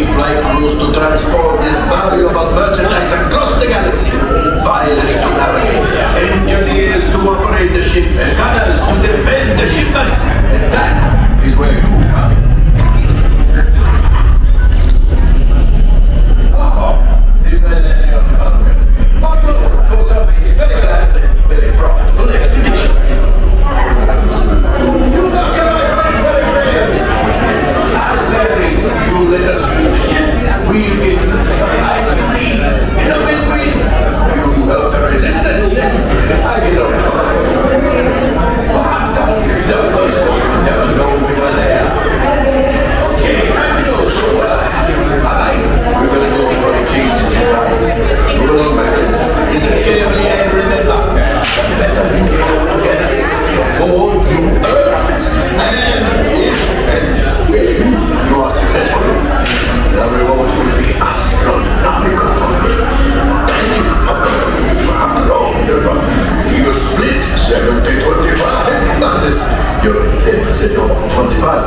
need flight crews to transport this valuable merchandise across the galaxy. Pilots to navigate, engineers to operate the ship, and gunners to defend the shipments. And that is where you come in. The Millennium Falcon. For some very fast and very profitable expeditions. You knock it out, very brave. As Larry, you let us use the ship. We'll get you the supplies you need. It's a win-win. You help the resistance. I get over the first one would never know we were there. Okay, time to go. So, bye-bye. We're gonna go for the changes. Go along, my friends. Listen carefully and remember, better you go together, the more you earn. And when you are successful, the reward will be astronomical for me. And of course, after all, you split 70-25. Not this, you're 10% of 25.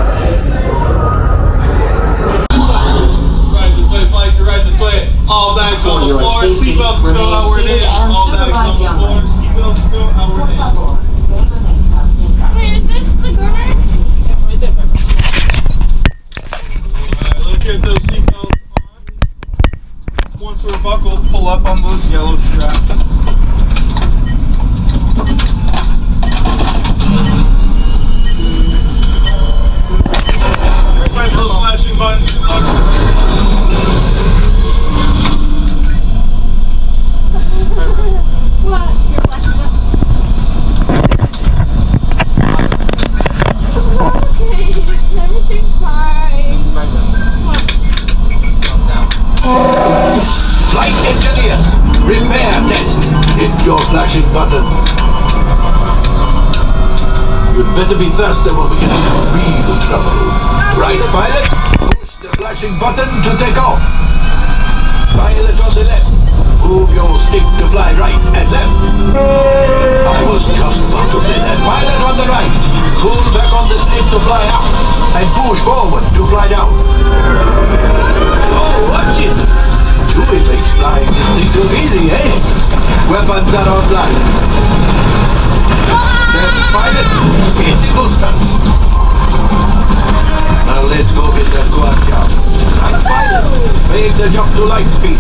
Right this way. All bags on the floor. Seatbelts go outward in. All bags on the floor. Seatbelts go outward in. Wait, is this the gunners? Yeah, right there. Alright, let's get those seatbelts on. Once we're buckled, pull up on those yellow straps. Press those flashing buttons. What? Your flashing button? Okay, everything's fine. Flight engineer, repair test. Hit your flashing buttons. You'd better be faster when we get into real trouble. Right, pilot? Push the flashing button to take off. Pilot on the left. Move your stick to fly right and left. I was just about to say that. Pilot on the right. Pull back on the stick to fly up. And push forward to fly down. Oh, watch it. Chewie makes flying this thing look easy, eh? Weapons are online. Left pilot, hit the boosters. Now let's go get that coaxium. Right pilot, make the jump to light speed.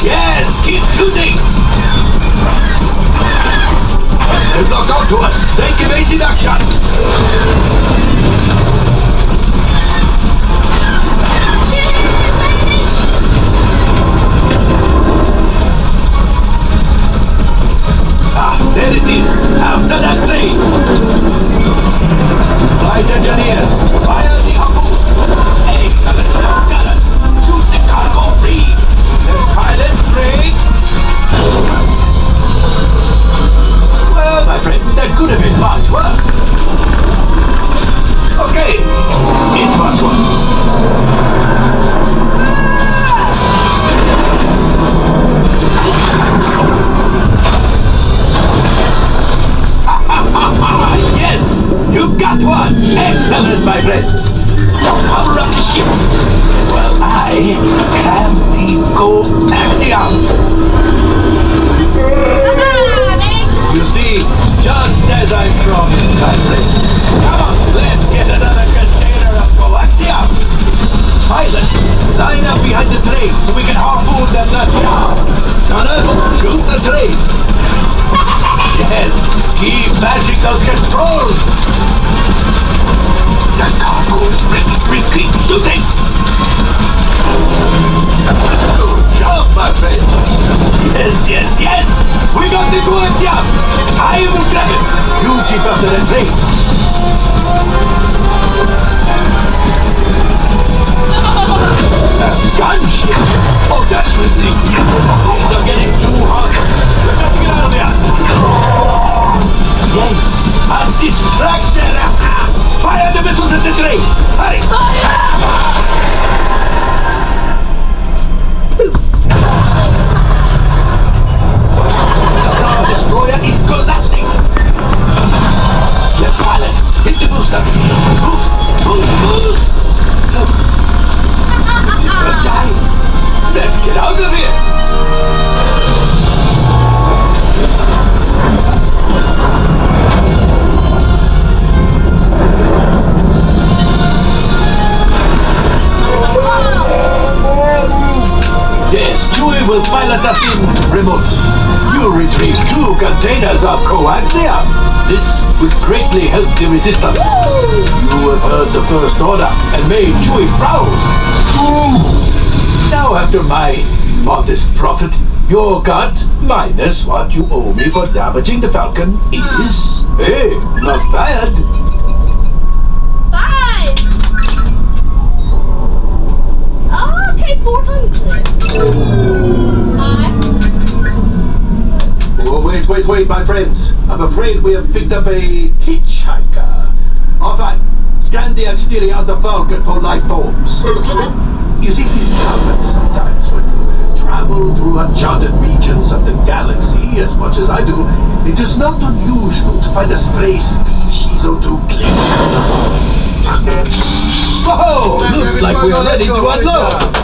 Yes, keep shooting. They've locked onto us. Take evasive action. Ah, there it is. After that train. Flight engineers, fire the harpoon. Excellent. Now, gunners, shoot the cargo free. Left pilot, brakes. Well, my friends, that could have been much worse. Okay, it's much worse. Yes, you got one. Excellent, my friends. Power up the ship. Well, I have the coaxium. You see, just as I promised, my friend. Come on, let's get another container of coaxium. Pilots, line up behind the train so we can harpoon them last down. Gunners, shoot the train. Yes, keep mashing those controls. The cargo's breaking, keep shooting. Good job, my friend. Yes. We got the coaxium. I will grab it. You keep after the train. Gunship. Oh, that's ridiculous. Things are getting too hot. We've got to get out of here. Yes, a distraction. Fire the missiles at the train. Hurry. This would greatly help the resistance. You have heard the First Order and made Chewie proud. Now, after my modest profit, your cut, minus what you owe me for damaging the Falcon, is, hey, not bad. 5. Oh, okay, 400. 5. Oh, wait, my friends. I'm afraid we have picked up a hitchhiker. Enfin, scan the exterior of the Falcon for life forms. You see, these happen sometimes when you travel through uncharted regions of the galaxy as much as I do. It is not unusual to find a stray species or two clinging. Oh, looks like we're ready to unload.